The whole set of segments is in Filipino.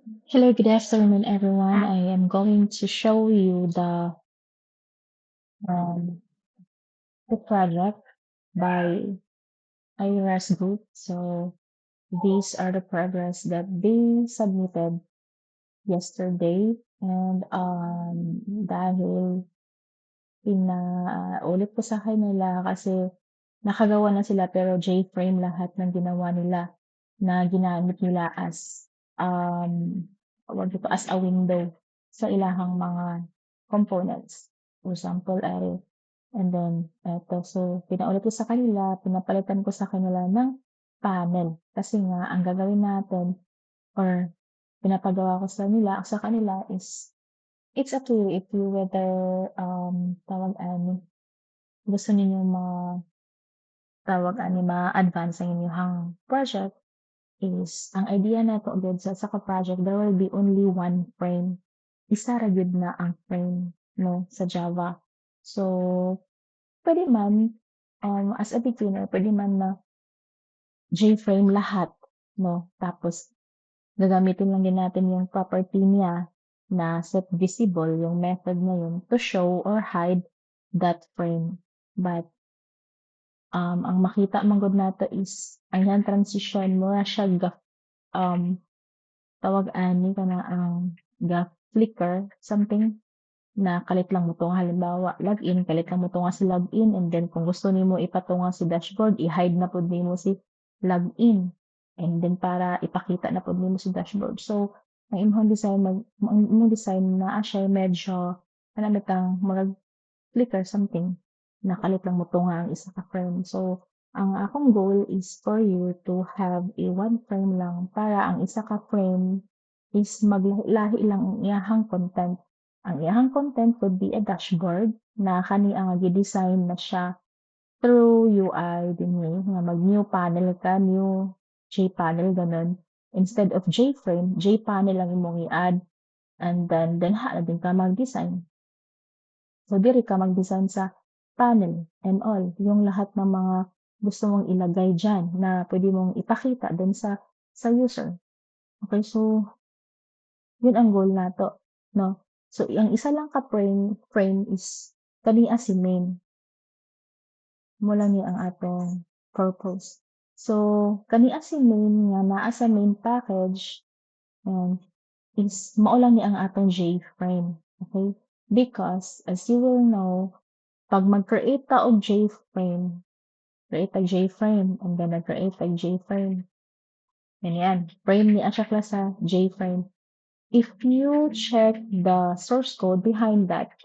Hello, good afternoon, everyone. I am going to show you um, the project by IRAS Group. So these are the progress that they submitted yesterday. And dahil pinaulit ko sa kanila kasi nakagawa na sila pero J-frame lahat ng ginawa nila na ginamit nila as tawag dito, as a window sa ilahang mga components. For example, ay and then eto, so pinaulit ko sa kanila, pinapalitan ko sa kanila ng panel. Kasi nga ang gagawin natin or pinapagawa ko sa kanila is it's up to you if you whether gusto ninyong ma-advance ang inyong project is ang idea nato gud sa ka-project there will be only one frame. Isa ra gyud na ang frame 'no, sa Java. So, puwede man, as a beginner puwede man na J-frame lahat 'no, tapos gagamitin lang din natin yung property niya na set visible, yung method na yun to show or hide that frame. But ang makita man gud nato is ang iyang transition mura siya tawag ani kanang ga-flicker something na kalit lang mo 'tong halimbawa login, kalit lang mo 'to nga si login and then kung gusto nimo ipatunga si dashboard, i-hide na pud nimo si login. And then para ipakita na pud nimo si dashboard. So, ang imong design naa siya medyo ano bitang murag flicker something na kalit lang motunga ang isa ka frame. So, ang akong goal is for you to have a one frame lang para ang isa ka frame is maglahi-lahi lang ang iyahang content. Ang iyahang content could be a dashboard na kani ang gi-design na siya through UI dinhi nga mag-new panel ka, new J-panel gano'n. Instead of J-frame, J-panel lang imong i-add and then denha na din ka mag-design. So, diri ka mag-design sa panel and all, yung lahat ng mga gusto mong ilagay diyan na pwede mong ipakita dun sa user. Okay, so yun ang goal nato, 'no? So, ang isa lang ka frame is kaniya si main. Mula ni ang atong purpose. So, kaniya si main nga naa sa main package and is mao lang ni ang atong J-frame, okay? Because as you will know, 'pag mag-create ta og J-frame, create tag J-frame and then nag-create tag J-frame. Ganyan, frame niya siya klase J-frame. If you check the source code behind that,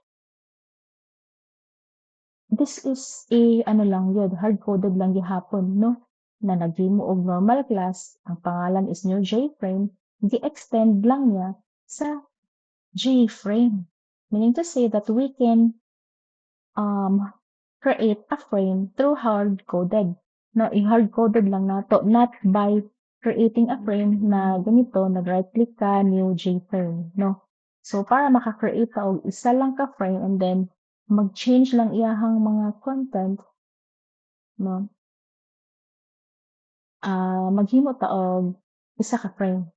this is a ano lang yun, hard-coded lang gihapon, no? Na naghimo og normal class, ang pangalan is new J-frame, gi-extend lang niya sa J-frame. Meaning to say that we can create a frame through hard-coded. No, i-hard-coded lang nato, not by creating a frame na ganito, nag-right click ka, new J-frame, no? So, para maka-create ka og isa lang ka frame and then mag-change lang iyahang mga content, no? Maghimo ta og isa ka frame.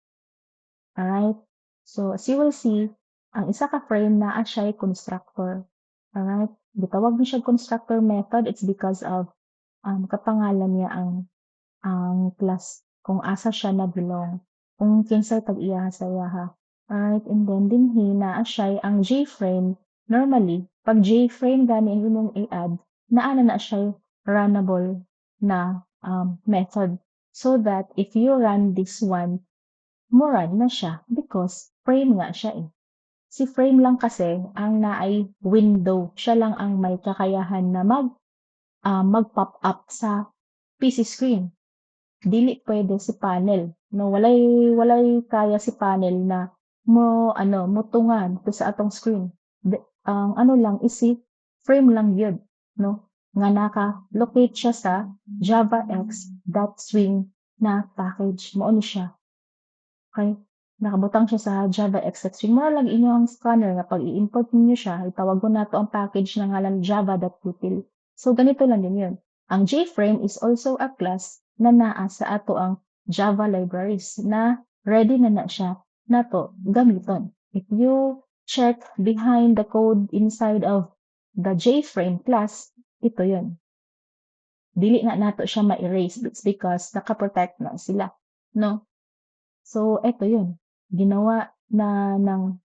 Alright? So, as you will see, ang isa ka frame naa siya'y constructor. Alright? Gitawag ni siya constructor method, it's because of kapangalan niya ang class kung asa siya na-belong, kung kinsay tag-iya sa iyaha. Alright, and then dinhi naa siya'y ang J-frame, normally, 'pag J-frame gani ang imong i-add, naa na siya'y runnable na method. So that if you run this one, mo-run na siya because frame nga siya eh. Si frame lang kasi ang naay window, siya lang ang may kakayahan na mag-pop up sa PC screen. Dili pwede si panel, no? Walay kaya si panel na motungan to sa atong screen. Ang ano lang is si frame lang yun, no? Nga naka-locate siya sa javax.swing na package. Mao ni siya. Okay? Nakabutang siya sa javax.swing. Mura lang inyo ang scanner nga pag i-import ninyo siya, itawagon nato ang package na ngalan java.util. So ganito lang din yun. Ang JFrame is also a class na naa sa ato ang Java libraries na ready na siya nato gamiton. If you check behind the code inside of the JFrame class, ito yun. Dili na nato siya ma-erase. It's because naka-protect na sila, no? So, eto yun. Ginawa na ng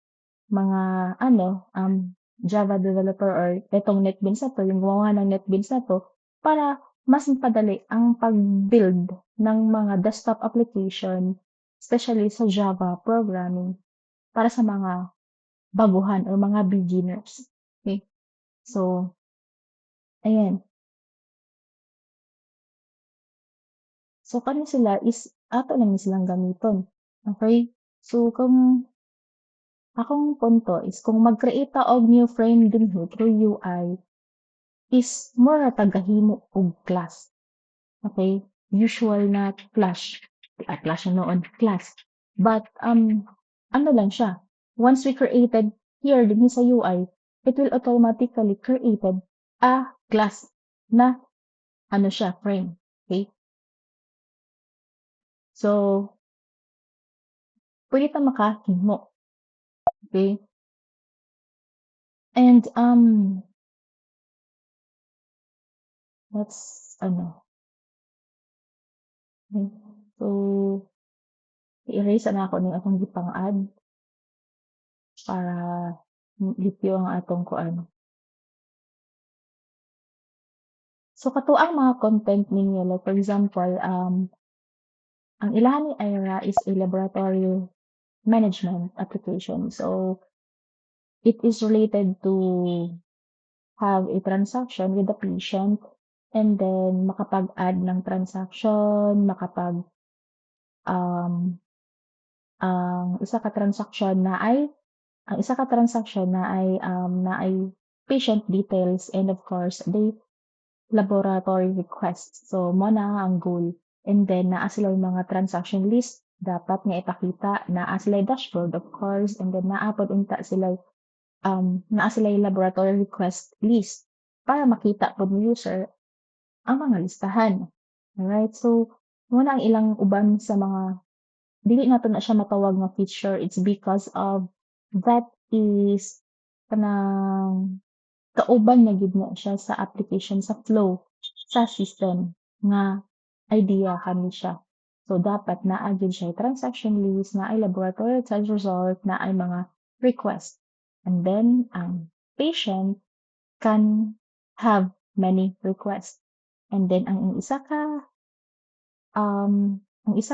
mga Java developer or etong NetBeans na 'to, yung gumawa ng NetBeans na 'to, para mas mapadali ang pag-build ng mga desktop application, especially sa Java programming, para sa mga baguhan or mga beginners. Okay? So, ayan. So, kani sila is ato lang silang gamiton. Okay? So, kung akong punto is kung mag-create ta og new frame dinhi through UI is more na tagahimo og class. Okay? Usual na clash na noon, class. But ano lang siya. Once we created here dinhi sa UI, it will automatically created a class na ano siya, frame. Okay? So, pwede ta makahimo. Okay? And let's ano. Okay. So, i-erase na ako ning akong gipang-add para lityo ang atong kuan. So, kato ang mga content ninyo, like for example, ang ilahan ni Aira is a laboratory management application. So, it is related to have a transaction with the patient and then makapag-add ng transaction, um, ang isa ka transaction na ay patient details and of course the laboratory requests. So mo na ang goal. And then naa sila yung mga transaction list dapat nga ipakita, naa sila yung dashboard of course, and then naa pod unta sila naa sila yung laboratory request list para makita pod ni user ang mga listahan. Alright? So mo na ang ilang uban sa mga dili nato na siya matawag nga feature. It's because of that is kanang kauban na gid na siya sa application, sa flow, sa system nga idea kani siya. So dapat naa gyud siya transaction list, naay laboratory test result, naay mga request. And then ang patient can have many requests. And then ang isa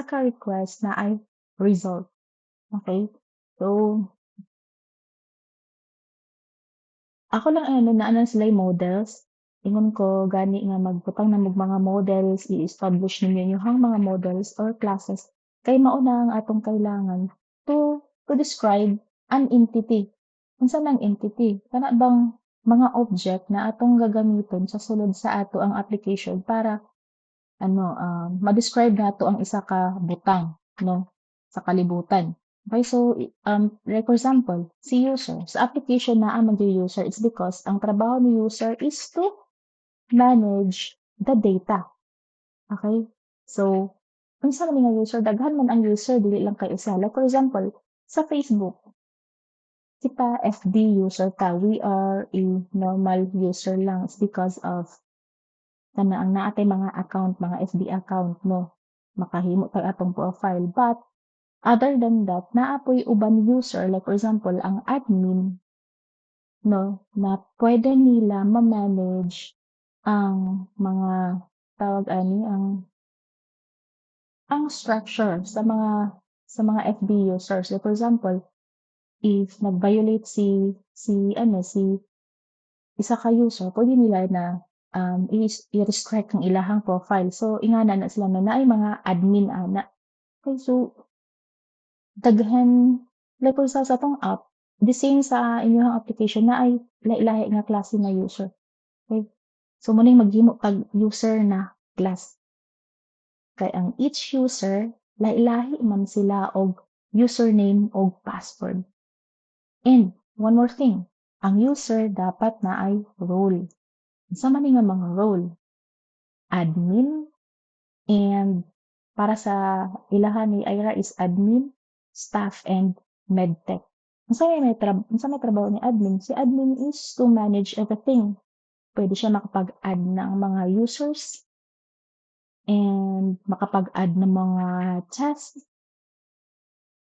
ka request naay result. Okay? So ako lang naa sila models. Ingon ko gani nga magbutang na mag mga models, i-establish ninyo inyong mga models or classes kay mao na ang atong kailangan to describe an entity. Unsa mang entity? Kana bang mga object na atong gagamiton sa sulod sa ato ang application para ma-describe nato ang isa ka butang, no, sa kalibutan. Okay, so, like for example, si user, sa application na ang mag-user, it's because ang trabaho ni user is to manage the data. Okay? So, unsa man nga user, daghan man ang user, dili lang kay isa. Like for example, sa Facebook, kita FB user ta, we are a normal user lang. It's because of ang naatay mga account, mga FB account, no, makahimo kay atong profile. But other than that, naapoy uban user, like for example, ang admin, no, na pwede nila ma-manage ang mga tawag ani, ang structure sa mga FB users. Like for example, if nag-violate si isa ka user, pwede nila na i-restrict ang ilahang profile. So, ingana na sila na naay mga admin ana. Okay, so daghan like kung sa atong app, the same sa inyong application na ay lahi-lahi nga klase na user. Okay? So mo maghimo tag user na class. Kay ang each user lahi-lahi man sila og username og password. And one more thing, ang user dapat na ay role. Unsa man nga mga role? Admin and para sa ilahan ni Ira is admin staff and medtech. Unsa may trabaho ni admin? Si admin is to manage everything. Pwede siya makapag-add ng mga users and makapag-add ng mga tasks.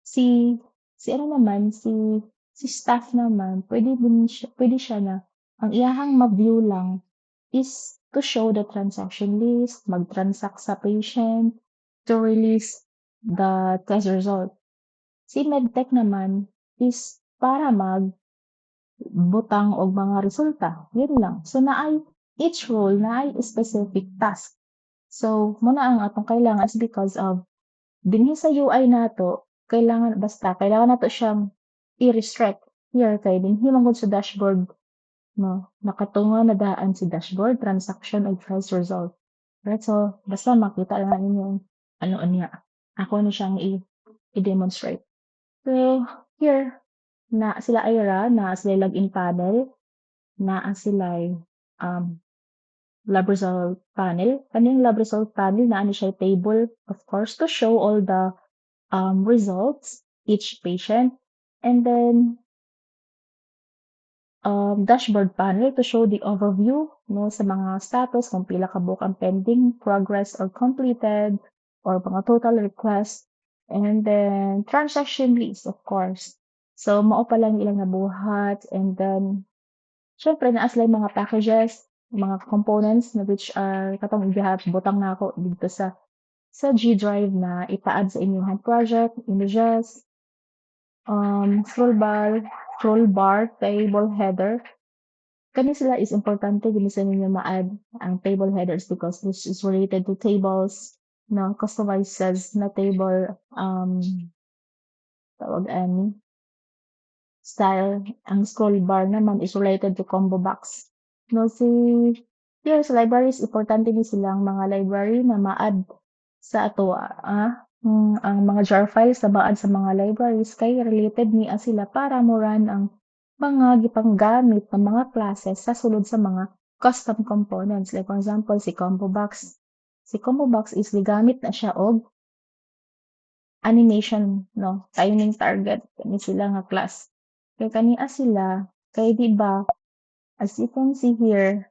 Si ano naman, si staff naman pwede siya na ang iyahang ma-view lang is to show the transaction list, mag-transact sa patient, to release the test result. Si medtech naman is para magbutang og mga resulta, yun lang. So each role naay specific task. So muna ang atong kailangan is because of dinhi sa UI nato kailangan nato siyang i-restrict. Here kay dinhi man gud sa dashboard, no, nakatunga na daan si dashboard, transaction ug test result. Right, so basta makita lang ninyo ano niya. Ako na siyang i-demonstrate. So here na sila Ira, na sila login panel, naa sila'y lab result panel. Kaning lab result panel naa ni siya table, of course, to show all the results, each patient, and then dashboard panel to show the overview, no, sa mga status kung pila ka book ang pending, progress or completed, or mga total request, and then transaction list, of course. So mao pa lang ilang nabuhat, and then syempre naa sila mga packages, mga components na which are katong butang na ako dito sa G Drive na ipa-add sa inyong project, images, scroll bar, table header. Kani sila is importante gid sa ninyo ma-add ang table headers because this is related to tables, no, customized na table tawag ani style. Ang scroll bar naman is related to combo box. No, here sa libraries, importante ni silang mga library na ma-add sa ato ang mga jar files na ma-add sa mga libraries kay related niya sila para mo run ang mga gipanggamit ng mga classes sa sulod sa mga custom components. Like for example, si combo box. Si combo box is gigamit na siya og animation, no, timing target kani sila nga class. Kay kaniya sila kay di ba as you can see here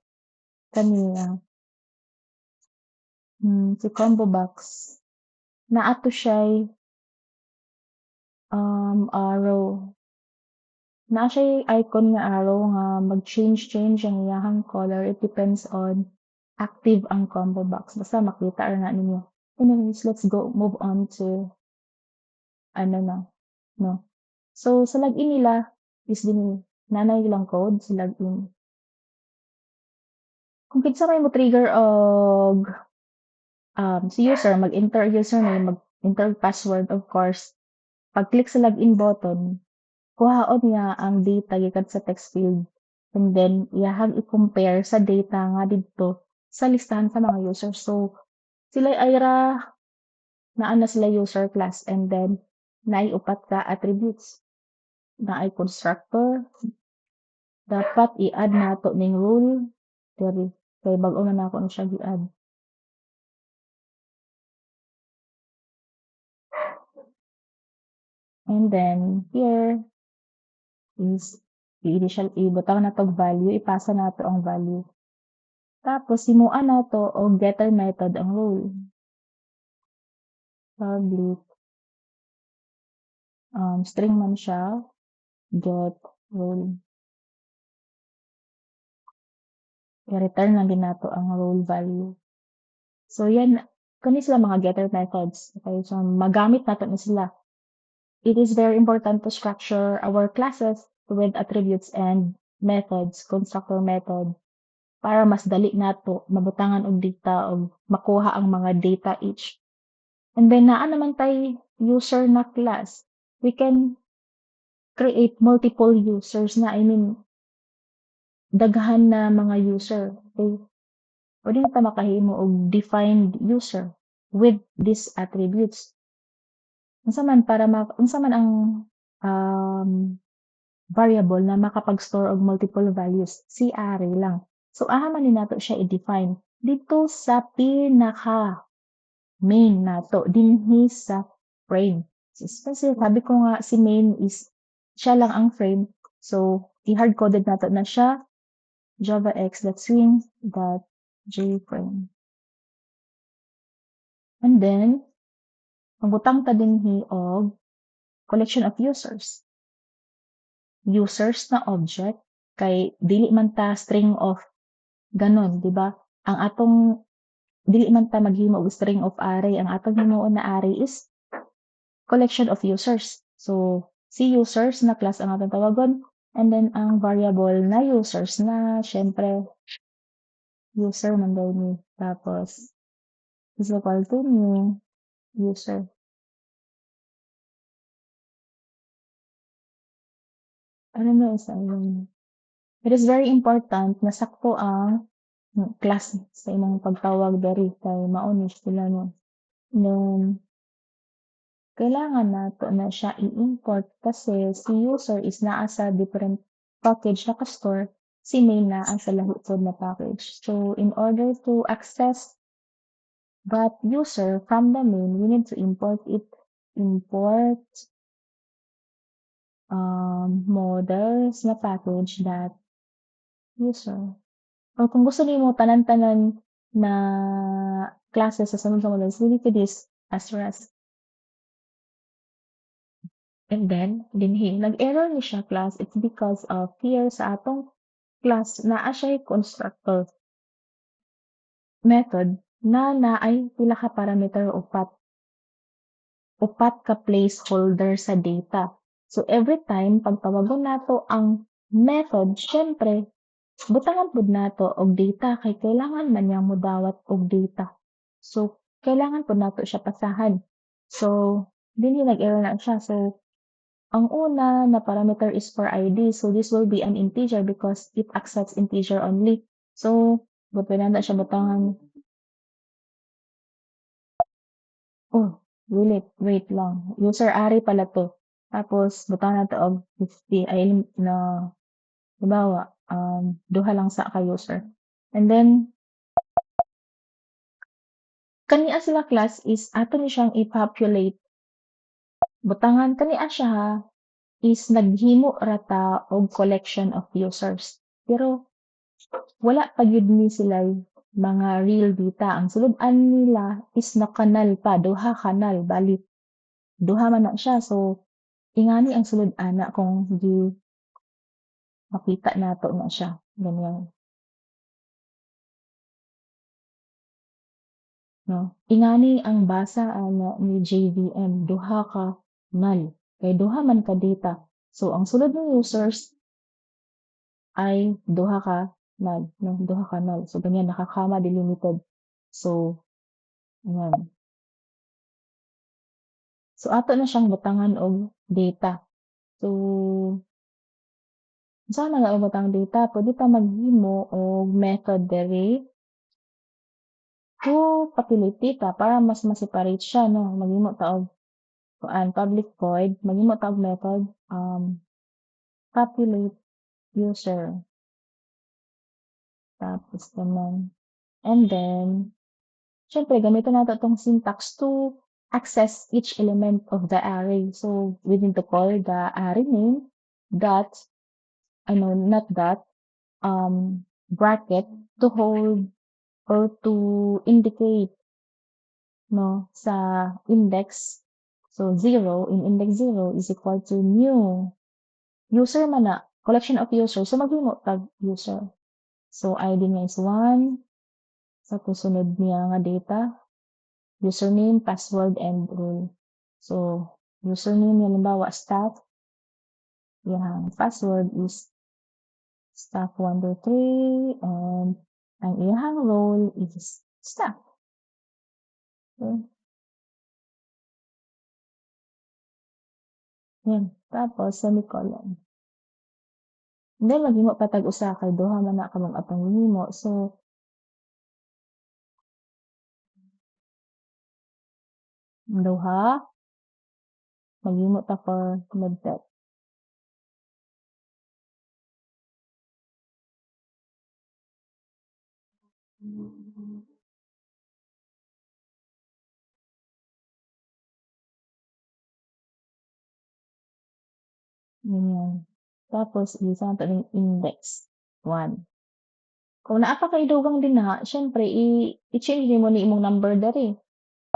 kaniya si combo box naato siya'y arrow. Naa siya'y icon nga arrow nga mag-change ang iyahang color. It depends on active ang combo box. Basta makita ra na ninyo. Anyways, let's move on to ano na, no. So sa login nila is dinhi nanay ilang code sa login. Kung kinsa may mo trigger og si user mag-enter username, mag-enter password, of course. Pag-click sa login button, kuhaon niya ang data gikan sa text field and then iyahang i-compare sa data nga didto sa listahan sa mga users. So sila Ira naa na sila user class and then naay upat ka attributes. Naay constructor, dapat i-add nato ning rule diri kay bag-o na nako na siya gi-add. And then here is ibutang na tog value, ipasa nato ang value. Tapos himuan nato og getter method ang role. Public string man siya, get role. I-return lang din nato ang role value. So yan, kani sila mga getter methods. Okay, so magamit nato na sila. It is very important to structure our classes with attributes and methods, constructor method, para mas dali nato mabutangan og data og makuha ang mga data each. And then naa naman tay user na class. We can create multiple users na, I mean, daghan na mga user. Okay? Pwede na ta makahimo og defined user with these attributes. Unsa man ang variable na makapag-store og multiple values, si array lang. So aha man ni nato siya i-define dito sa pinaka main nato dinhi sa frame. Kasi sabi ko nga si main is siya lang ang frame. So, i-hard-coded nato na siya javax.swing.jframe. And then, magbutang ta dinhi og collection of users. Users na object kay dili man ta string of ganon, di ba? Ang atong dili man ta maghimo og string of array. Ang atong himuon na array is collection of users. So, si users na class ang atong tawagon. And then, ang variable na users na, syempre, user man daw ni. Tapos, is equal to new user. Ano na isa yun? It is very important na sakto ang class sa imong pagtawag dari kay mao sila no. Then, kailangan nato na siya i-import kasi si user is naa sa different package naka-store, si main na ang sa lahi pod na package. So, in order to access that user from the main, we need to import it. Import models na package that user. O kung gusto nimo tanan-tanan na classes sa sunod sa models, we need to this as REST. And then, dinhi, nag-error ni siya class. It's because of here sa atong class naa siya constructor method na naay pila ka parameter upat ka placeholder sa data. So, every time, pagtawagon nato ang method, syempre, butangan pud nato og data kay kailangan man niyang modawat og data. So, kailangan pud nato siya pasahan. So, dinhi nag-error na siya. So, ang una na parameter is for ID. So, this will be an integer because it accepts integer only. So, pwede na siya butangan. Oh, wait lang. User array pala to. Tapos, butangan nato og 50. Ay, na, halimbawa, duha lang sa ka-user. And then, kaniya sila class is ato ni siyang i-populate. Butangan kaniya siya is naghimo rata og collection of users. Pero wala pa gyud ni sila mga real data. Ang sulod-an nila is na kanal pa, duha kanal, bali duha man na siya. So, ingani ang sulod-ana kung di makita nato na siya. Ganyan. No? Ingani ang basa ana ni JVM, duha ka null. Kay duha man ka data. So, ang sulod ng users ay duha ka null. No? Duha ka null. So, ganyan, nakakama delimited. So, ayan. So, ato na siyang butangan og data. So, saan na nga butang data? Pwede ta maghimo og method dere to populate data para mas ma-separate siya, no? Maghimo ta og public void, maghimo ta og method populate user. Tapos naman. And then, syempre, gamitin natin itong syntax to access each element of the array. So, we need to call the array name dot, not dot, bracket to hold or to indicate, no, sa index. So, 0 in index 0 is equal to new user man na, collection of users. So, maghimo tag user. So, ID niya is 1. Sa susunod niya nga data, username, password, and role. So, username yan, halimbawa, staff. Yung password is staff123, and ang iyang role is staff. Okay. Yan. Tapos, semicolon. And then, maghimo patag usa kay duha man na kamong atong himo. So, duha, maghimo ta for medtech. ganyan. Tapos isa nato ning index 1. Kung naa pa kay dugang dinha siyempre i-change nimo ni imong number diri.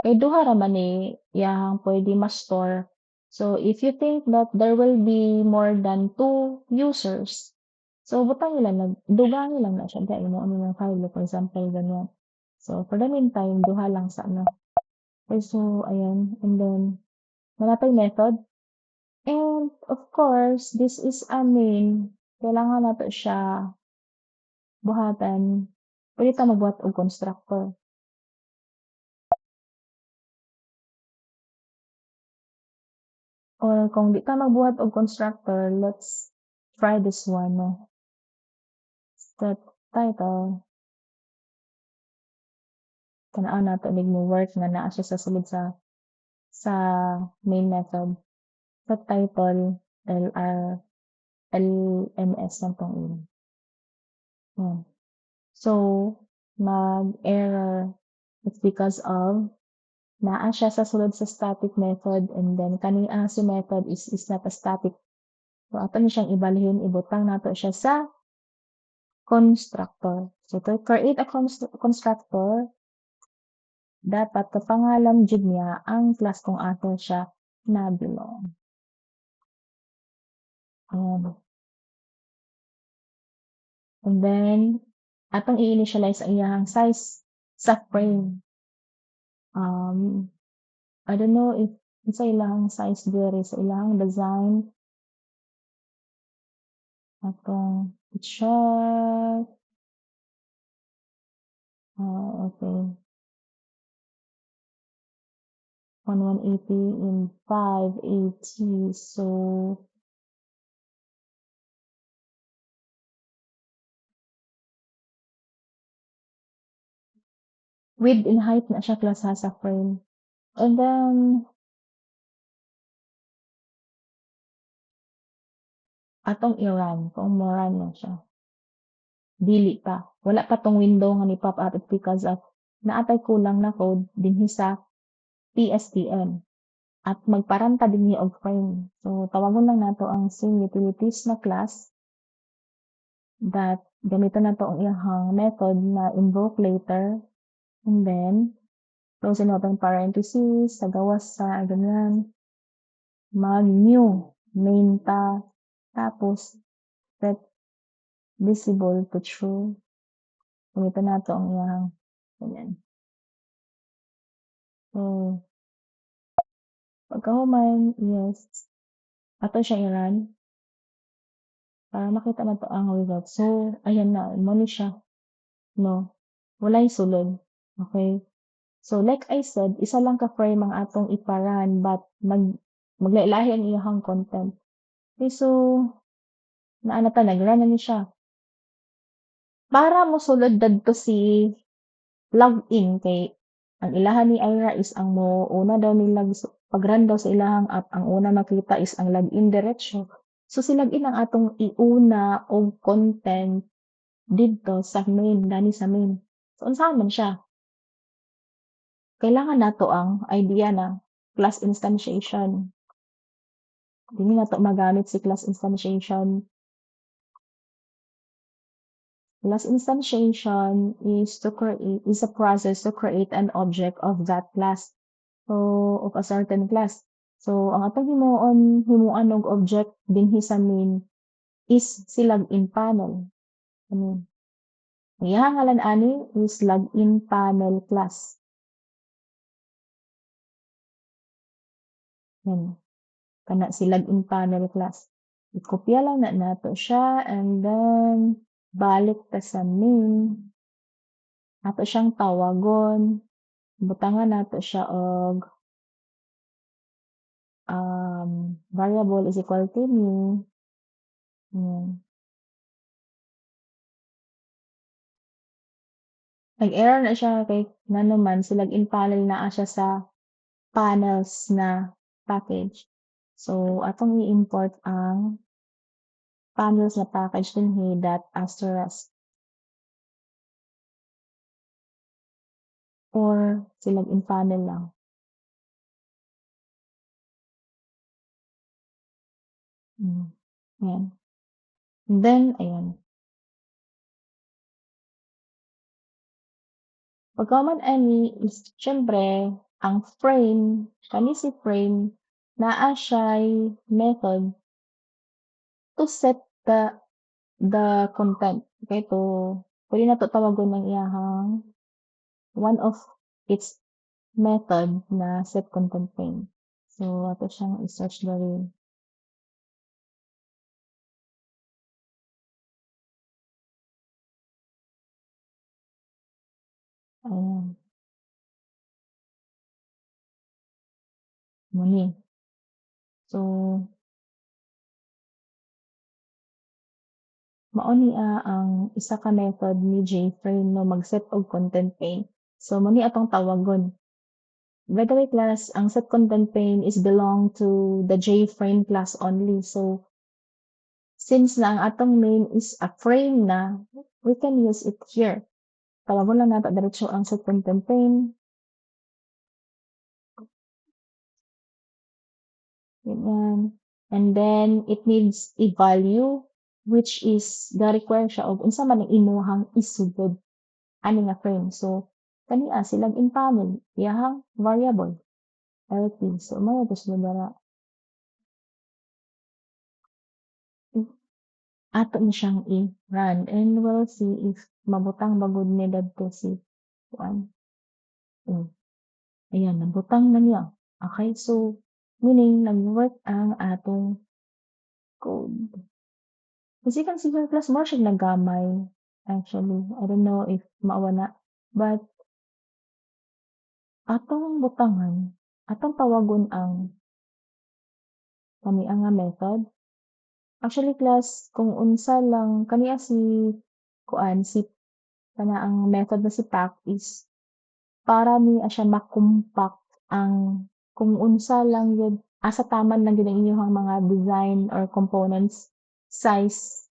Kay duha ra man ni iyahang puwede ma-store. So, if you think that there will be more than 2 users, so butang nyo lang dugangin lang na siya diha imo ang file for example ganyan. So, for the meantime duha lang sa ano. Okay, so ayan and then wala tayong method and of course this is a main kailangan nato siya buhatan. Puwede ta magbuhat og constructor. Or kung di ka magbuhat og constructor, let's try this one 'no. Set title. Tanaw nato inig mo-work nga naa siya sa sulod sa main method. Set title LMS lang 'tong imo. Yan. So, mag-error. It's because of naa siya sa sulod sa static method and then kani si method is not a static. So, ato na siyang ibalhin, ibutang nato siya sa constructor. So, to create a constructor, dapat kapangalan jud niya ang class kung ato siya na-belong. Ayan. And then, atong i-initialize ang iyahang size sa frame. I don't know if sa ilahang size diri sa ilahang design. Atong i-check. Okay. 1180 in 580. So, width and height na siya class ha sa frame. And then, atong i-run kung mo-run na siya. Dili pa. Wala pa 'tong window nga ni-pop up because of naatay kulang na code dinhi sa PSTN at magpa-run ta dinhi og frame. So, tawagon lang nato ang same utilities na class that gamiton nato ang iyahang method na invoke later and then close and open parenthesis sa gawas sa ganyan mag-new main ta tapos set visible to true. Gamiton nato ang iyahang ganyan. So, pagkahuman, yes, ato siya i-run para makita nato ang result. So, ayan na, mo ni siya, no? Walay sulod. Okay? So, like I said, isa lang ka frame ang atong ipa-run but maglailahi ang iyahang content. Okay, so, naa na ta, nag-run na ni siya. Para mosulod dadto si login kay ang ilahan ni Ira is ang una daw nila pag-run daw sa ilahang app, ang una makita is ang login diretso. So, si login ang atong iuna og content didto sa main, gani sa main. So, unsaon man siya? Kailangan nato ang idea ng class instantiation. Dili nato magamit si class instantiation. Class instantiation is a process to create an object of that class. So, of a certain class. So, ang atong himuan og object dinhi sa main is si login panel. Ano? Ang iyahang ngalan ani is login panel class. Yan. Kana si login panel class. Ikopya lang na nato siya and then balik ta sa main. Ato siyang tawagon. Butangan nato siya og variable is equal to new. Yan. Nag-error na siya kay naman si login panel naa siya sa panels na package. So, atong i-import ang panels na package dinhi dot asterisk. Or si login panel lang. Ayan. And then, ayan. Pagka man ani is siyempre ang frame, kani si frame naa siya'y method to set the content. Okay, pwede nato tawagon ang iyahang one of its method na set content frame. So, ato siyang i-search diri. Ayan, mo ni. So, mao ni ang isa ka method ni JFrame no mag-set og content pane. So, mo ni atong tawagon. By the way, class, ang set content pane is belong to the JFrame class only. So, since na ang atong main is a frame na, we can use it here. Tawagon lang nato diretso ang set content pane. Ganyan. And then it needs a value which is ga-require siya og unsa man ang imuhang isugod ani nga frame. So kaniya silang in panel iyahang variable LP. So mao to sila dara. Ato ni siyang i-run and we'll see if mabutang ba gud ni dadto si kuan. Ayan nabutang na niya. Okay, so meaning nag-work ang atong code. Kasi kang civil class more siya nagamay, actually. I don't know if mao na. But atong butangan, atong tawagon ang kaniya nga method. Actually class, kung unsa lang kaniya si kuan si kana ang method na si pack is para niya siya ma-compact ang kung unsa lang yun asa taman lang gyud ang inyong mga design or components size,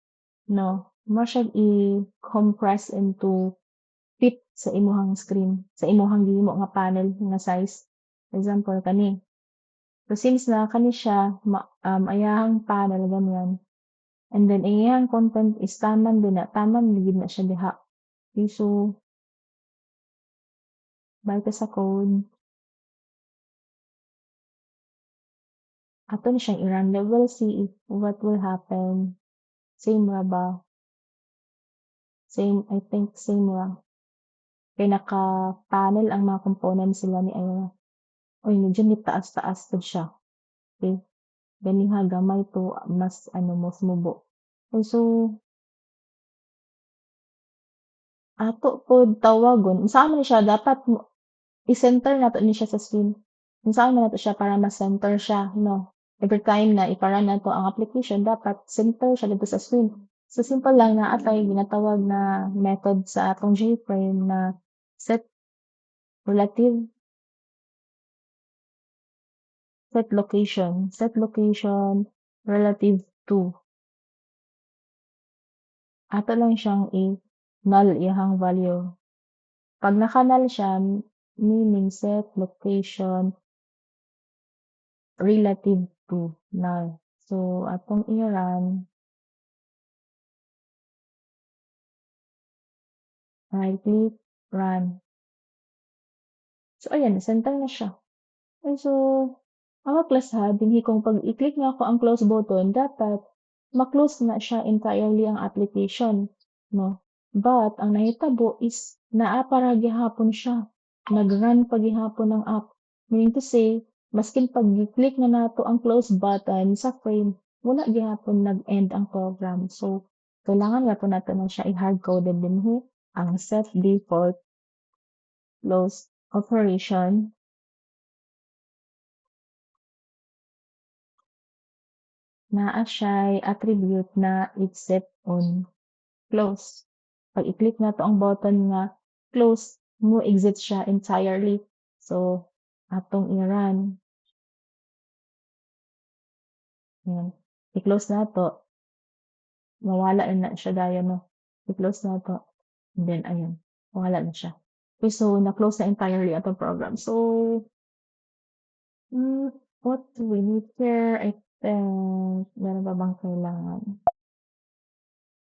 no? More siya i-compress into fit sa imuhang screen, sa imuhang gihimo nga panel nga size. For example, kani. So since na kani siya ayahang panel ganyan. And then iyang content is taman din na, taman gid na siya diha. Okay, so balik ta sa code. Ato na siyang i-run. We'll see if what will happen. Same ra ba? Same, I think same ra. Kay naka-panel ang mga components sila ni Ira. Uy, medyo ni taas-taas to siya. Okay. Ganiha gamay to mas mas mubo. And so ato pod tawagon unsaon man siya dapat i-center nato ni siya sa screen. Unsaon man nato siya para ma-center siya, no? Every time na ipa-run nato ang application dapat center siya dito sa screen. So simple lang na atay ginatawag na method sa atong JFrame na set relative set location relative to. Ato lang siyang i-null iyahang value. 'Pag naka-null siya, meaning set location relative to null. So, atong i-run, right click, run. So, ayan, na-center na siya. And so, ang class ha, dinhi kung pag i-click nga ako ang close button, dapat ma-close na siya entirely ang application, no? But ang nahitabo is naa para gihapon siya. Nag-run pa gihapon ang app. Meaning to say, maskin pag i-click na nato ang close button sa frame, wala gihapon nag-end ang program. So, kailangan nga po nato na siya i-hard-coded dinhi ang set default close operation naa siya'y attribute na except on close. Pag i-click nato ang button nga close, mo-exit siya entirely. So, atong i-run. Ayan. I-close nato. Mawala na siya dayon, no? I-close nato. And then, ayun. Wala na siya. Okay, so, na-close na entirely atong program. So, what do we need here? I And meron pa bang kailangan?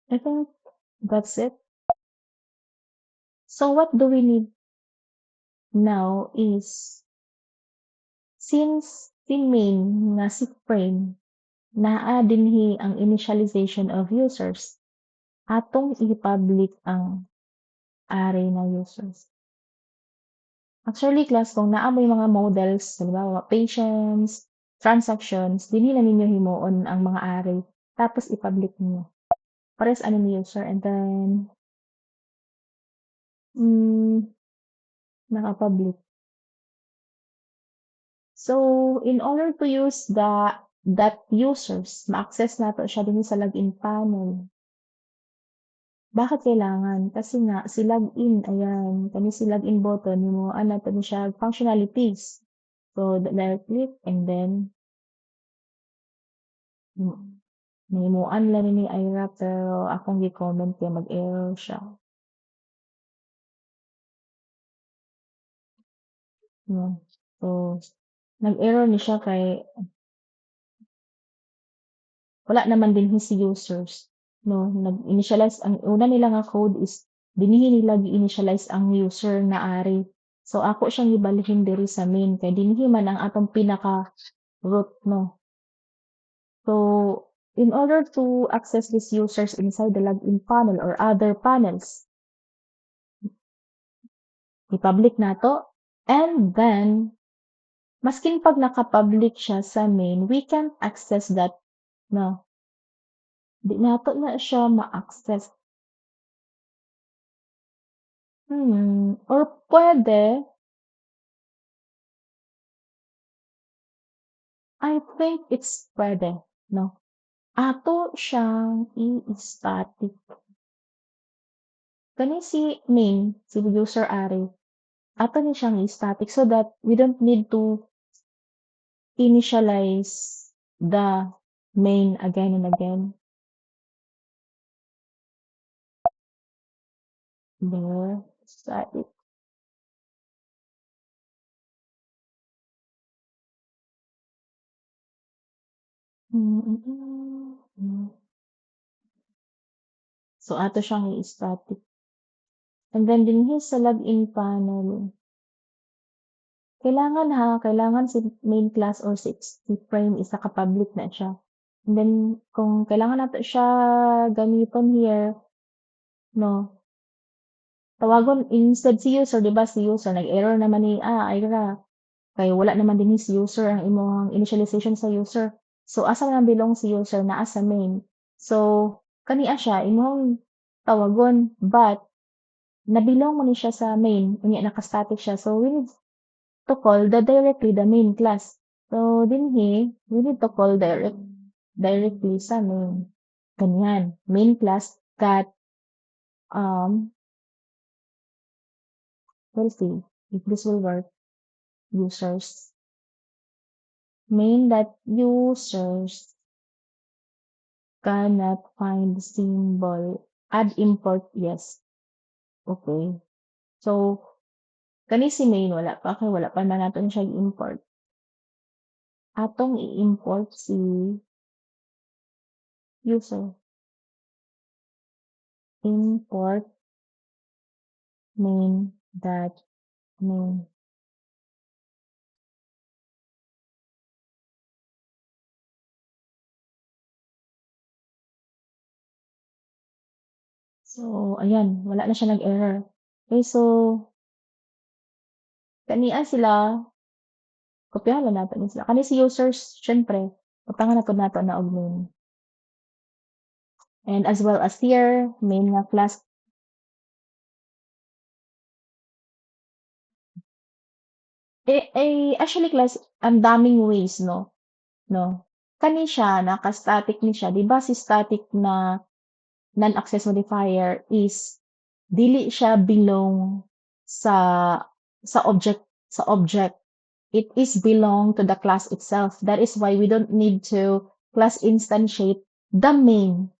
I think that's it. So what do we need now is since si main nga si frame naa dinhi ang initialization of users, atong i-public ang array na users. Actually class kung naa may mga models, halimbawa patients, transactions, dinhi na ninyo himuon ang mga array tapos i-public niyo. Parehas ano ni user and then naka-public. So, in order to use that users, ma-access nato siya dinhi sa login panel. Bakit kailangan? Kasi nga si login, ayan, kani si login button himuan nato ni siya functionalities. So, direct click and then nahimuan lang ni Ira pero akong gi-comment kay mag-error siya. So, nag-error ni siya kay wala naman dinhi si users, no? Nag-initialize ang una nila nga code is dinhi nila gi-initialize ang user na array. So, ako siyang gibalhin diri sa main kay dinhi man ang atong pinaka-root, no? So, in order to access these users inside the login panel or other panels, i-public nato and then maskin pag naka-public siya sa main, we can't access that, no? Di nato na siya ma-access. Or pwede I think it's pwede, no? Ato siyang i-static. Kani si main, si user array, ato ni siyang i-static so that we don't need to initialize the main again and again. There, static. So, ato siyang i-static. And then dinhi sa login panel, kailangan si main class or si frame is naka-public na siya. And then kung kailangan nato siya gamiton here, no, tawagon instead si user, 'di ba si user nag-error naman ni Ira, kay wala naman dinhi si user ang imong initialization sa user. So asa man belong si user naa sa main. So kaniya siya imong tawagon but nabilong mo ni siya sa main, unya naka-static siya. So we need to call directly the main class. So dinhi, we need to call directly sa main. Ganyan, main class that we'll see if this will work. Users. Main that users cannot find symbol. Add import, yes. Okay. So, kani si main wala pa kay wala pa man naton siya i-import. Atong i-import si user. Import main that main. So, ayan, wala na siya nag-error. Okay, so kaniya sila kopyahan lang nato ni sila. Kani si users, syempre, kopyahan na pud nato na og main. And as well as here, main nga class. Actually class, ang daming ways, no? Kani siya, naka-static ni siya. Di ba si static na non-access modifier is dili siya belong sa object. It is belong to the class itself. That is why we don't need to class instantiate the main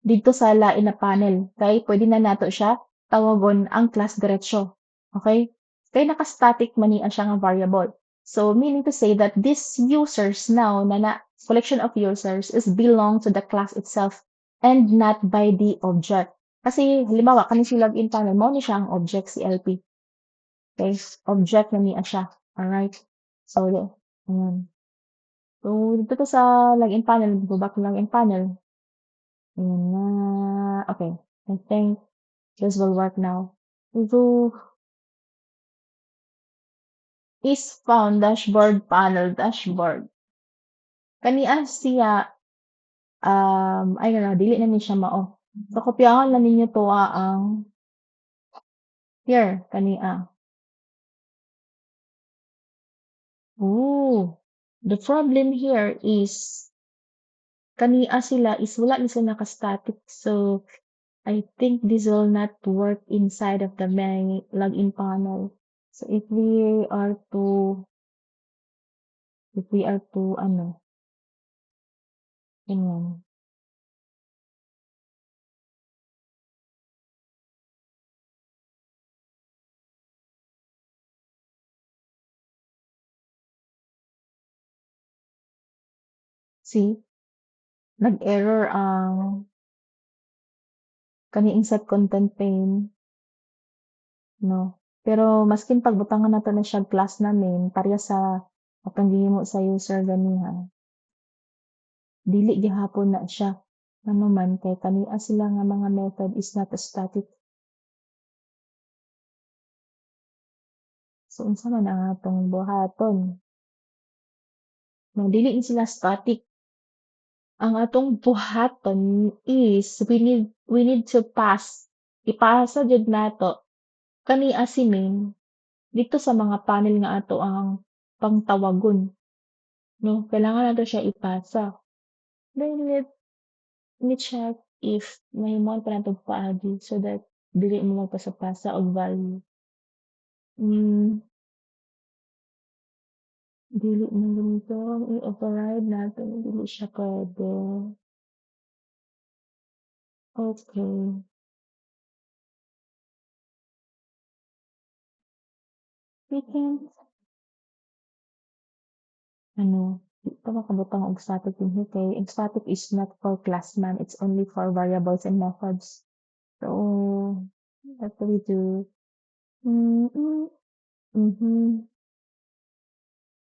dito sa lain na panel. Okay? Pwede na nato siya tawagon ang class diretsyo. Okay? Kaya naka-static man siya nga variable. So, meaning to say that these users now na collection of users is belong to the class itself and not by the object. Kasi halimbawa kani si login panel mao ni siya ang object si LP. Okay, object na niya siya. Alright. So, ayan. So, dito sa login panel, go back to login panel. Ayan na. Okay. I think this will work now. So, is found dashboard panel dashboard. Kaniya siya ay dili na ni siya mao. So, kopyahan lang ninyo to ang here kaniya. Oh, the problem here is kaniya sila is wala ni sila naka-static. So, I think this will not work inside of the my login panel. So, if we are to ano, ganyan. See? Nag-error ang kani insert content pane, no? Pero maskin pagbutangan nato na siya class namin, pareha sa atong gihimo sa user ganiha. Dili gihapon na siya. Ano man kay kaniya sila nga mga method is not static. So, unsa man ang atong buhaton? No, dili ni sila static. Ang atong buhaton is we need to ipasa jud nato kaniya si main dito sa mga panel nga ato ang pangtawagon, no? Kailangan nato siya ipasa. Then let me check if mahimuon pa natong paagi so that dili mo magpasa-pasa og value. Dili man ganito i-override natin, dili siya puwede. Okay. We can di makabutang og static dinhi kay ang static is not for class man, it's only for variables and methods. So, what do we do? Mhm.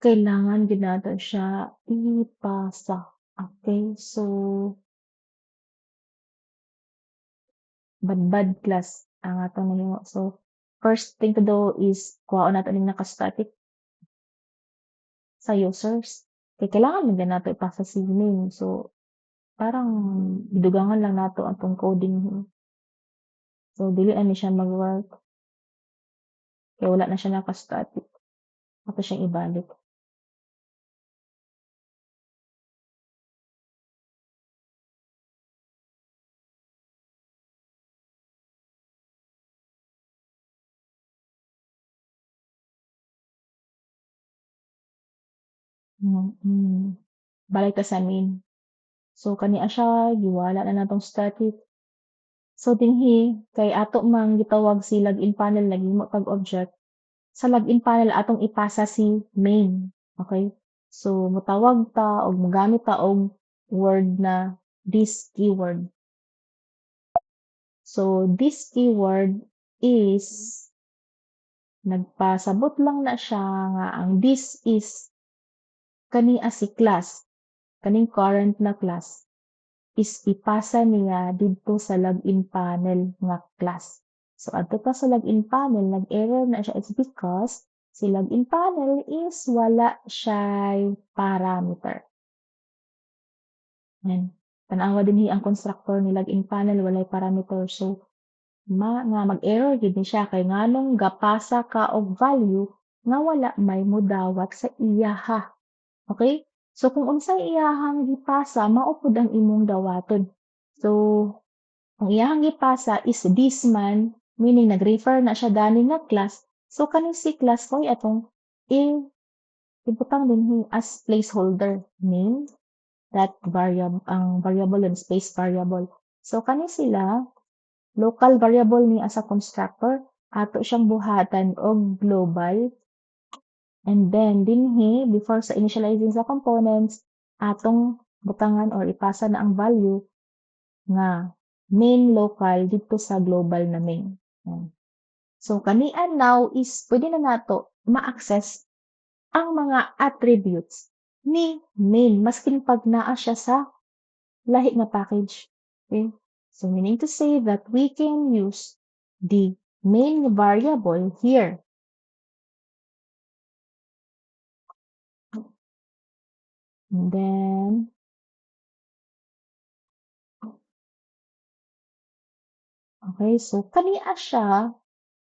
Kailangan gid nato siya ipasa. Okay, so bad class ang atong nahimo. So, first thing to do is kuhaon nato ning naka-static sa users. Kay kailangan man gyud nato ipasa si name. So, parang gidugangan lang nato atong coding. So, dili na ni siya mag-work. Kaya wala na siya naka-static. Ato siyang ibalik. Balik ta sa main. So, kaniya siya, giwala na natong static. So, dinhi, kay ato mang gitawag si login panel naghimo tag object. Sa login panel atong ipasa si main. Okay? So, motawag ta o mogamit ta og word na this keyword. So, this keyword is nagpasabot lang na siya nga ang this is kaniya si class, kaning current na class is ipasa niya didto sa login panel nga class. So, adto ta sa login panel, nag-error na siya. It's because si login panel is wala siya'y parameter. Yan. Tanawa dinhi ang constructor ni login panel walay parameter. So, nga mag-error gid ni siya kay nganong gapasa ka og value nga wala may modawat sa iyaha. Okay? So, kung unsay iyahang gipasa, mao pud ang imong dawaton. So, ang iyahang gipasa is this man, meaning nag-refer na siya gani nga class. So, kaning si class ko'y atong ibutang dinhi as placeholder name that ang variable and space variable. So, kani sila local variable ni as a constructor, ato siyang buhatan og global. And then dinhi before sa initializing sa components, atong butangan or ipasa na ang value nga main local dito sa global na main. Yan. So kanian now is pwede na nato ma-access ang mga attributes ni main maskin pag naa siya sa lahi nga package. Okay? So meaning to say that we can use the main variable here. And then okay, so kaniya siya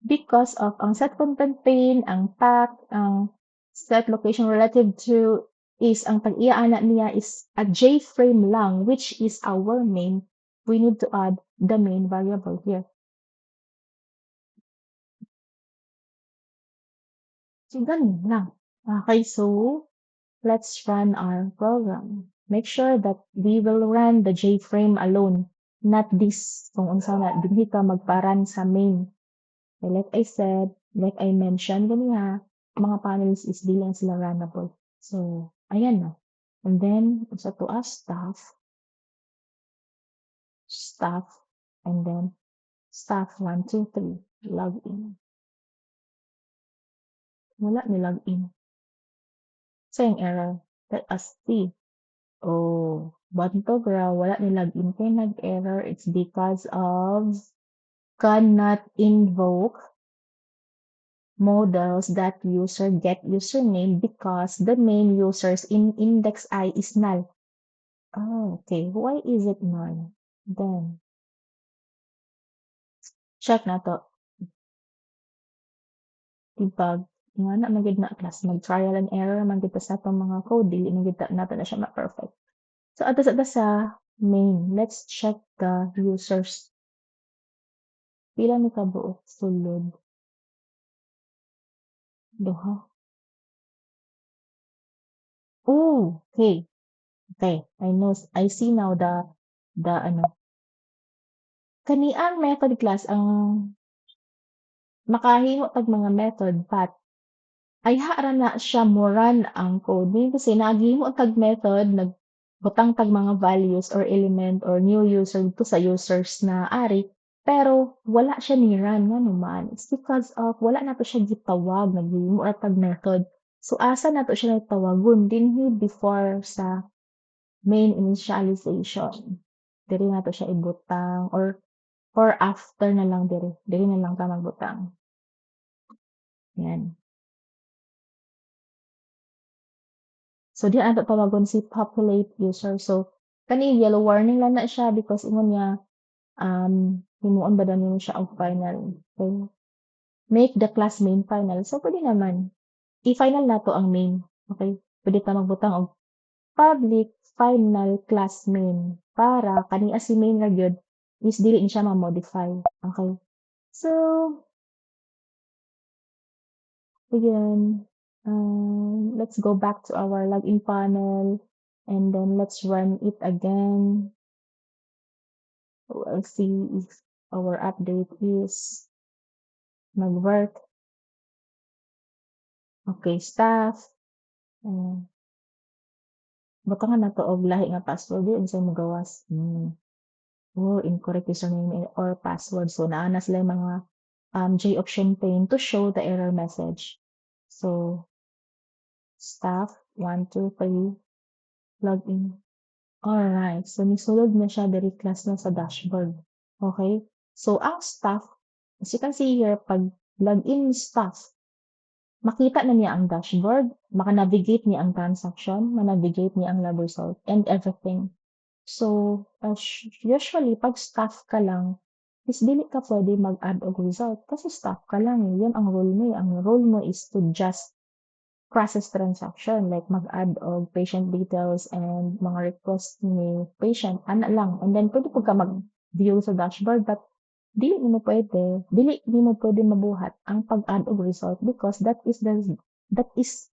because of ang set content pane, ang path, ang set location relative to is ang tag-iya ana niya is a JFrame lang, which is our main. We need to add the main variable here. So ganun lang. Okay, so let's run our program. Make sure that we will run the JFrame alone, not this kung unsa na dinhi ka magparan sa main. So like I said, like I mentioned ganiha, mga panels is di lang sila runnable. So, ayan na. And then, sa to us, staff, and then staff 1, 2, 3, log in. Wala ni log in. So, yung error, let us see. Oh, button to grow, wala ni log in kay nag-error. It's because of cannot invoke models that user get username because the main users in index I is null. Oh, okay. Why is it null? Then, check na to. Debug. Nga na, magid na class. Mag-trial and error, magid sa itong mga code. Dili, magid natin na siya ma-perfect. So, atas sa main. Let's check the users. Pila ni kabuok sulod? Duha. Oh, okay. Okay. I see now the ano. Kaniang method class ang makahimo tag mga method path ay ra na siya mo run ang code. Meaning kasi naghimo tag method, nagbutang tag mga values or element or new user dito sa users na ari, pero wala siya ni run nga naman. It's because of wala na to siya gitawag, naghimo ra tag method. So asa na to siya nagtawagon dinhi before sa main initialization. Diri na to siya ibutang or after na lang diri. Diri na lang ta magbutang. Yan. So, di ato tawagon si populate user. So, kani yellow warning lang na siya because ingon niya, himuon ba daw nimo siya og final. So, make the class main final. So, pwede naman. I-final na to ang main. Okay? Pwede ta magbutang og public final class main para kani si main ra gyud is dili ni siya ma-modify. Okay? So, again, let's go back to our login panel and then let's run it again. We'll see if our update is nag-work. Okay, staff. Butangan na to og lahi nga password yun sa magawas. Oh, incorrect username or password. So, naa na sila yung mga J option pane to show the error message. So, staff 1, 2, 3, login. Alright. So, nisulod na siya diri class na sa dashboard. Okay? So, ang staff, as you can see here, pag login staff, makita na niya ang dashboard, maka-navigate niya ang transaction, ma-navigate niya ang lab result, and everything. So, usually, pag staff ka lang, is dili ka pwede mag-add og result kasi staff ka lang eh. Yun ang role mo eh. Ang role mo is to just process transaction, like mag-add og patient details and mga request ni patient, ana lang. And then, pwede po ka mag-view sa dashboard, but dili mo pwede mabuhat ang pag-add og result because that is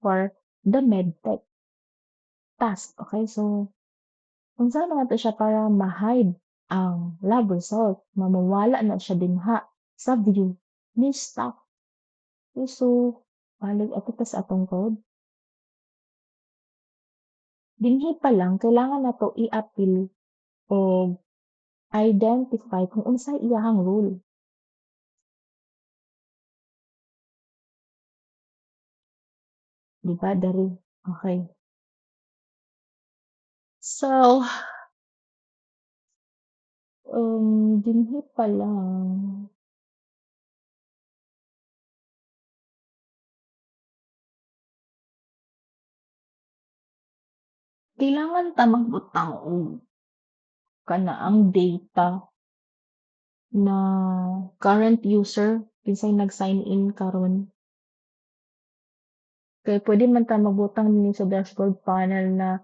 for the medtech task. Okay, so unsa na nato siya para ma-hide ang lab result, mamawala na siya dinha sa view ni staff. Okay, so balik ato ta sa atong code. Dinhi pa lang kailangan nato i-apil o identify kung unsay iyahang role, 'di ba diri? Okey. So, dinhi pa lang kailangan ta magbutang og kanaang data na current user kinsay nag-sign in karon. Kaya puwede man ta magbutang dinhi sa dashboard panel na,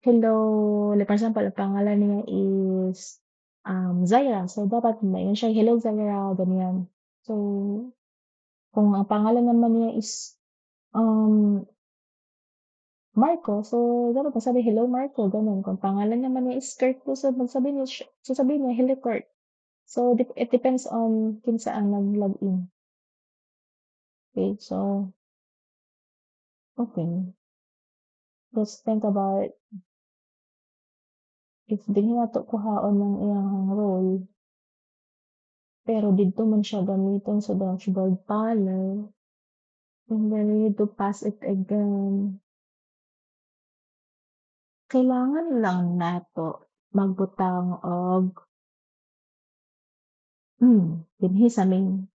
"Hello," like for example, ang pangalan niya is, Zaira. So, dapat maingon siya, "Hello, Zaira," ganyan. So, kung ang pangalan naman niya is, um, Marco, so dapat magsabi, "Hello, Marco," gano'n. Kung pangalan naman niya is Kurt, so sasabihin niya, "Hello, Kurt." So, it depends on kinsa ang nag-login. Okay, so, okay, let's think about if dili nato kuhaon ang iyang role, pero didto man siya gamiton sa dashboard panel, and then we need to pass it again. Kailangan lang nato magbutang og, dinhi sa main,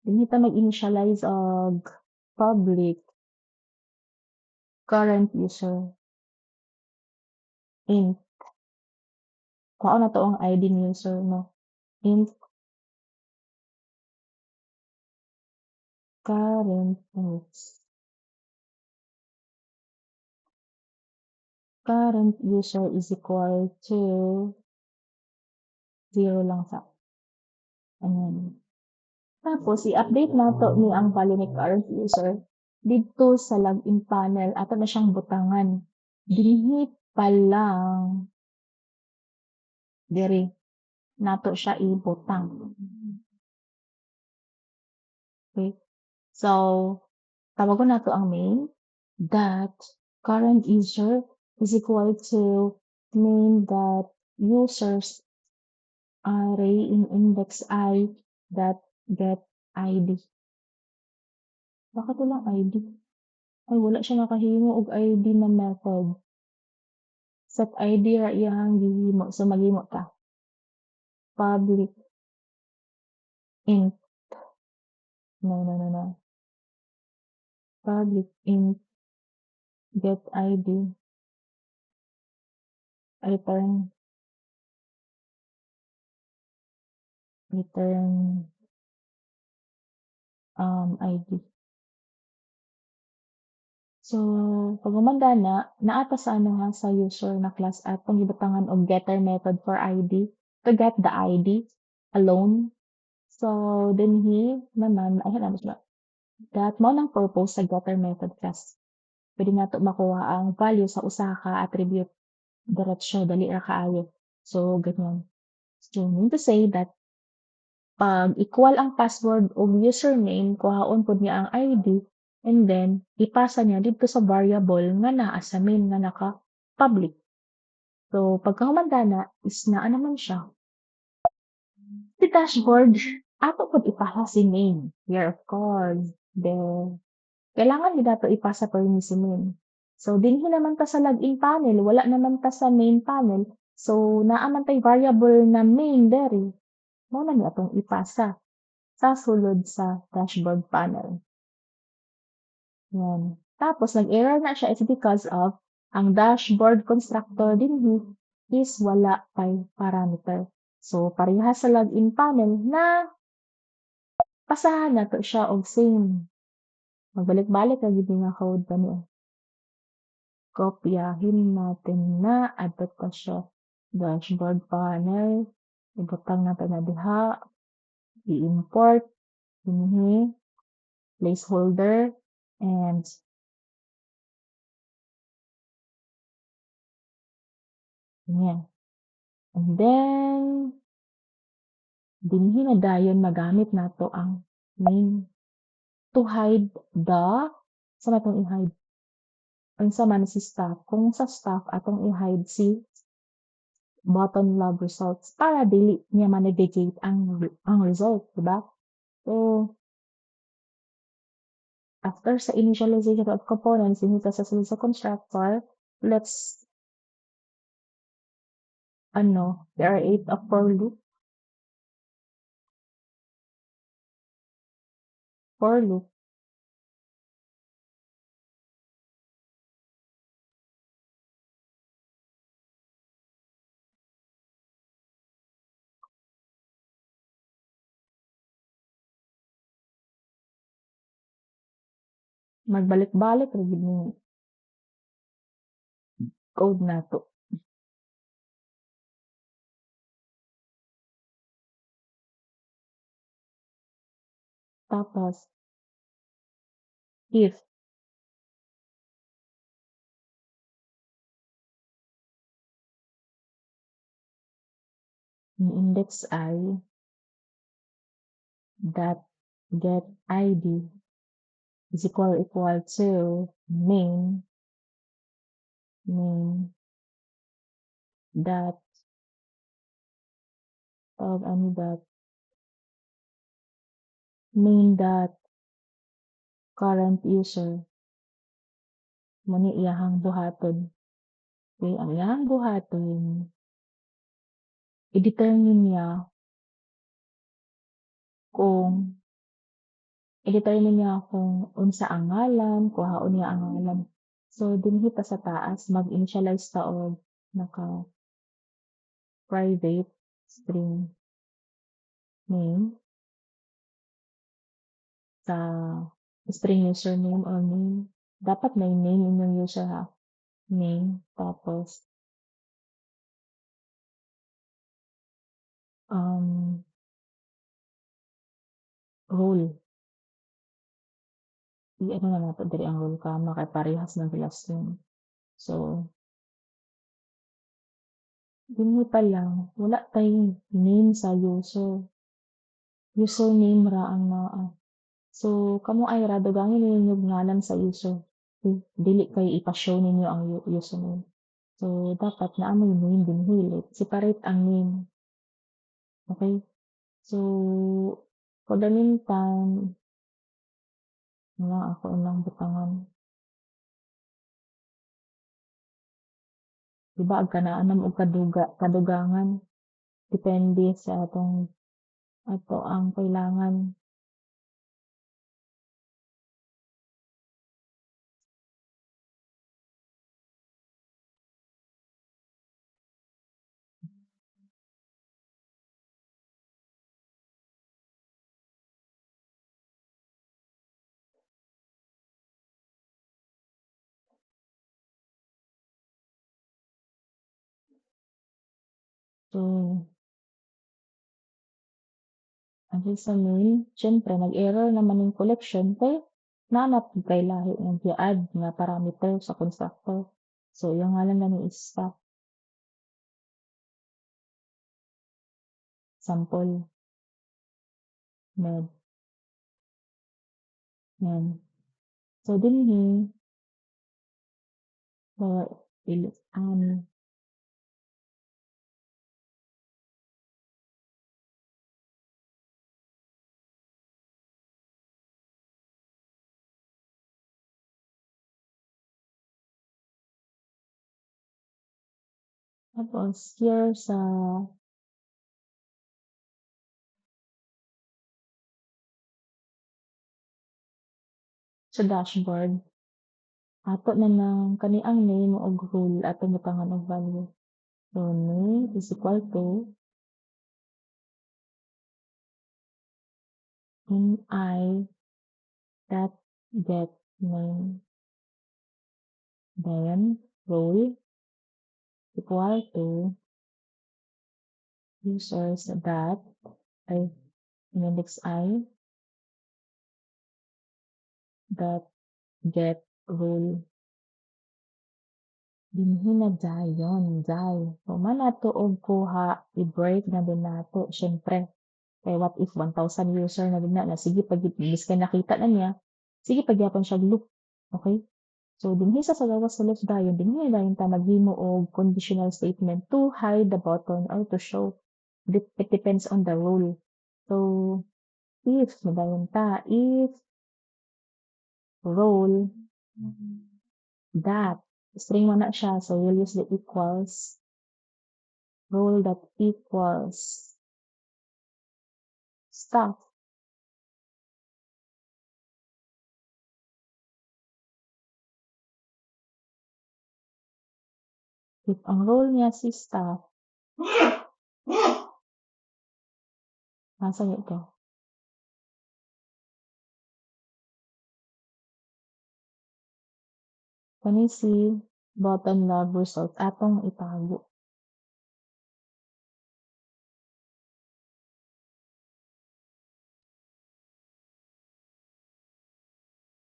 dinhi ta mag-initialize og public current user int, kuhaon nato ang ID ni user 'no, int current user is equal to 0 lang sa ayan. Tapos i-update nato ni ang value ni current user didto sa login panel ato na siyang butangan. Dinhi pa lang diri nato siya ibutang. Okay. So, tawagon nato ang main dot current user is equal to main dot users array in index I dot get ID. Bakit walang ID? Ay wala siya nakahimo og ID na method. Set ID ra iyahang gihimo. So maghimo ta, public int, no. Public int get ID, return return, ID. So, pag humanda na, naa ta sa ano nga sa user na class atong gibutangan og getter method for ID to get the ID alone. So, dinhi naman ay hanapos ba, that mao ng purpose sa getter method class. Puwede nato makuha ang value sa usa ka attribute diretso, dali ra kaayo. So, ganyan. So, mean to say that 'pag equal ang password ug username, kuhaon pod niya ang ID and then ipasa niya didto sa variable nga naa sa main nga naka-public. So, pagkahumanda na is naa naman siya. Sa dashboard, ato pod ipasa si main. Here, of course, kailangan gid nato ipasa permi si main. So, dinhi naman ta sa login panel, wala naman ta sa main panel. So, naa man tay variable na main diri. Mao na ni atong ipasa sa sulod sa dashboard panel. Yan. Tapos nag-error na siya is because of ang dashboard constructor dinhi is wala pay parameter. So parehas sa login panel na pasahan nato siya og same. Magbalik-balik ra gid nga code kani. Kopyahin natin na adto ta siya dashboard panel. Ibutang natin na diha. I-import dinhi placeholder and yan. And then, dinhi na dayon magamit nato ang main to hide the sa natong i-hide unsa man si staff, kung sa staff atong i-hide si button log results para dili niya ma-navigate ang result, di ba? So, after sa initialization of components, hinita sa constructor, let's create a for loop. For loop. Magbalik-balik ra gid ni code nato. Tapos, if ni index I dot get ID is equal to main dot dot main dot current user mo ni iyahang buhaton. Okay, ang iyahang buhaton i-determine niya kung unsa ang ngalan, kuhaon niya ang ngalan. So dinhi ta sa taas mag-initialize ta og private string name sa string username or name. Dapat may name inyong user ha. Name, tapos role. I-ano na nato diri ang role kama kay parehas ng last name. So, dinhi pa lang wala tayong name sa user. Username ra ang naa. So, kamo ay ra dugangin ninyo yung ngalan sa user. Dili kay ipa-show ninyo ang username. So, dapat naa may name dinhi. Separate ang name. Okay? So, for the meantime, wala ako ilang butangan. Diba, ag kanaan og kadugangan. Depende sa ato ang kailangan. So, ang sa main, syempre nag-error naman yung collection kay nanap kay lahi ng i-add nga parameter sa constructor. So, yung ngalan na ni is staff. Sample. Med. Yan. So, dinhi, tapos here sa dashboard, ato na ng kaniang name og role ato mutangan og value. So, name is equal to I that get name. Then, role equal to users that index I that get role. Dinhi na dayon, day. So, manato og kuha, i-break na din nato, syempre. Kaya what if 1,000 user na din na, sige pag nakita na niya, sige pagyapon siya loop. Okay? So dinhi sa gawas sa left dayon, dinhi dayon ta maghimo og conditional statement to hide the button or to show. It depends on the rule. So if madayon ta, if role that string man na siya, so we'll use the equals, role that equals stuff. If ang role niya si staff, nasaan ito? Kani si button log result atong itago.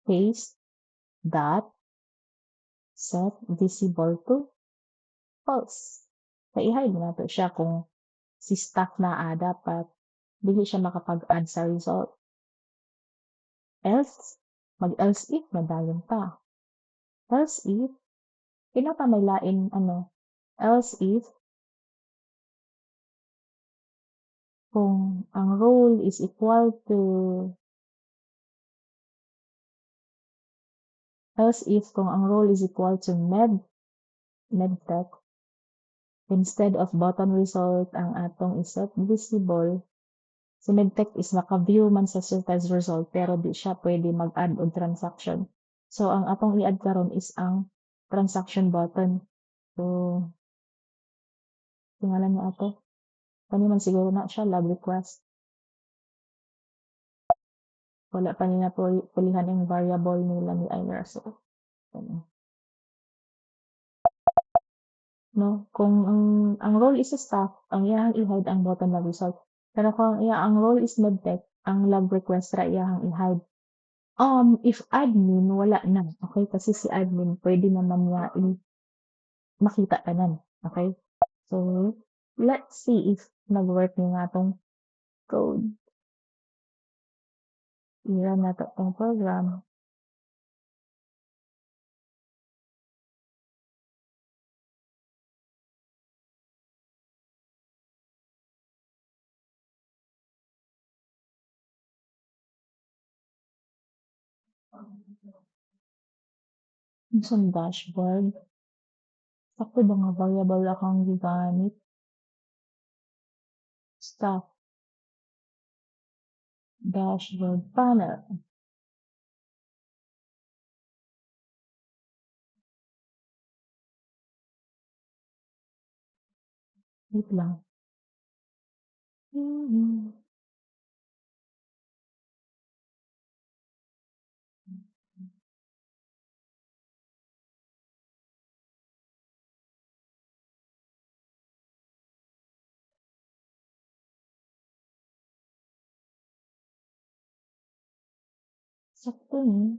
Paste dot set visible to false. Kaya i-hide mo nato siya kung si staff na dapat dili siya makapag-add sa result. Else, mag-else if madayon pa. Else if, pinaka may lain else if kung ang role is equal to else if kung ang role is equal to medtech, instead of button result ang atong iset visible, si medtech is naka-view man sa search result pero di siya pwede mag-add og transaction. So ang atong i-add karon is ang transaction button. So tingalan niya ato. Kani man siguro na siya log request. Wala pa nila po pulihan yung variable nila ni Ira. So, no? Kung ang role is staff, ang iyahang i-hide ang button log result. Pero kung ang role is medtech, ang log request ra iyahang i-hide. If admin, wala na. Okay? Kasi si admin, pwede naman niya makita tanan. Okay? So, let's see if nag-work nga itong code. I-run na itong program. Sa dashboard. Sakto ba nga variable akong gigamit? Staff. Dashboard panel. Wait lang. Sakto ni.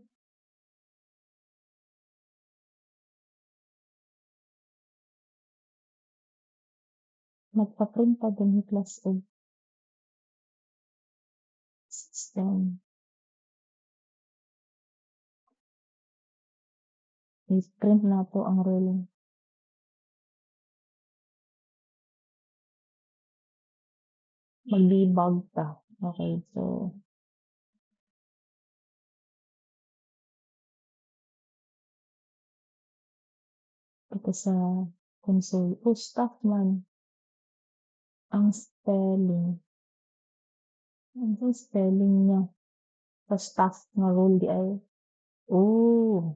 Nagpa-print pa din ni class A. System. I-print na po ang role. Mag-debug ta. Okay, so ito sa console. Oh, staff man. Ang spelling. Ang spelling niya. Sa staff nga role di ay. Oh,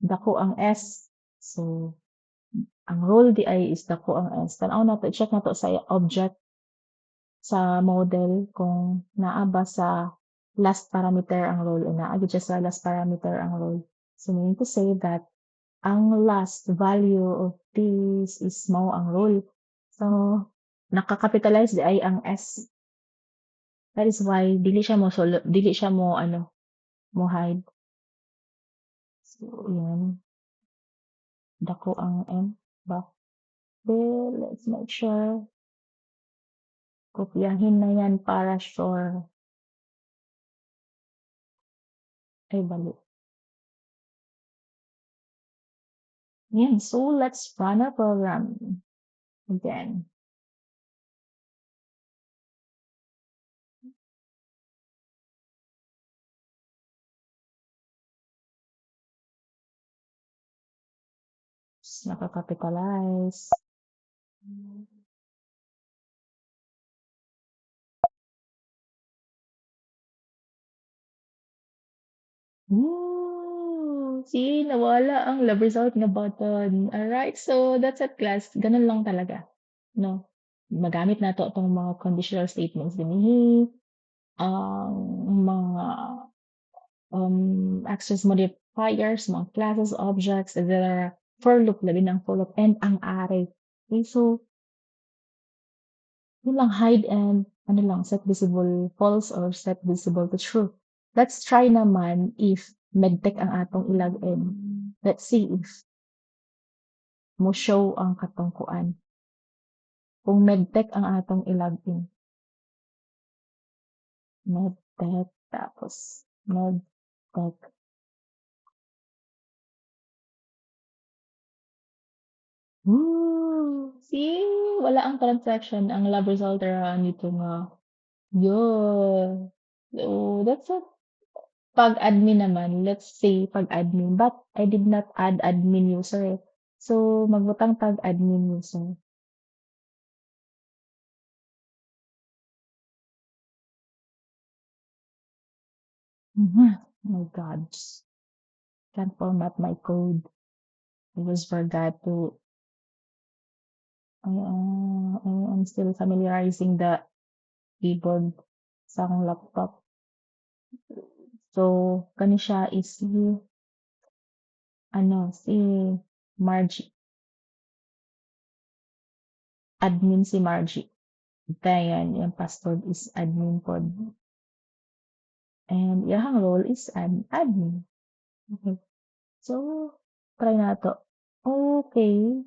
dako ang S. So, ang role di ay is dako ang S. Tanaw na to, check na to sa object sa model kung naa ba sa last parameter ang role o naa gid siya sa last parameter ang role. So meaning to say that ang last value of this is mao ang role. So naka-capitalize di ay ang S. That is why dili siya mo hide. So yan. Dako ang M ba? Then let's make sure kopyahin na yan para sure. Ay bali. Yan, so let's run our program again. Just nakakapitalize. See, nawala ang love result nga button. Alright, so that's it class. Ganun lang talaga. No? Magamit nato itong mga conditional statements dinhi, ang mga access modifiers, mga classes, objects, etc. For loop, labi ng for loop, and ang array. Okay, so yun lang, hide and ano lang, set visible false or set visible to true. Let's try naman if medtech ang atong ilagin. Let's see if mo show ang katungkuan. Kung medtech ang atong ilagin. Medtech, tapos medtech. See, wala ang transaction. Ang lab result nito nga. Yun. So, that's it. Pag admin naman, let's say pag admin, but I did not add admin user. So, magbutang tag admin user. Oh my God. Can't format my code. I just forgot to. I'm still familiarizing the keyboard sa akong laptop. So, kani siya is si Margie. Admin si Margie. Then, yung password is admin pod. And yung role is admin. Okay. So, try na to. Okay.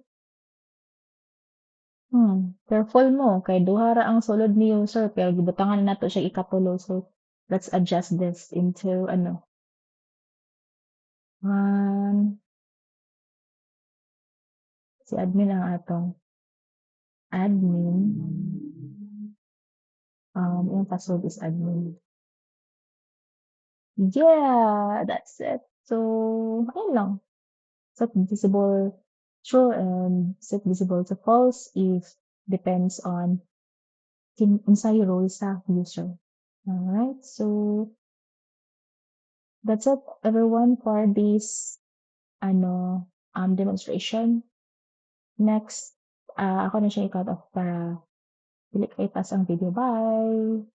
Careful mo kay duha ra ang sulod ni user pero gibutangan na nato siya ikapulo. So, let's adjust this into one. Si admin ang atong admin. Yung password is admin. Yeah, that's it. So, ayun lang. Set visible true and set visible to false if depends on unsay role sa user. Alright, so that's it everyone for this demonstration. Next, ako na siya i-cut off para dili kay tas ang video. Bye!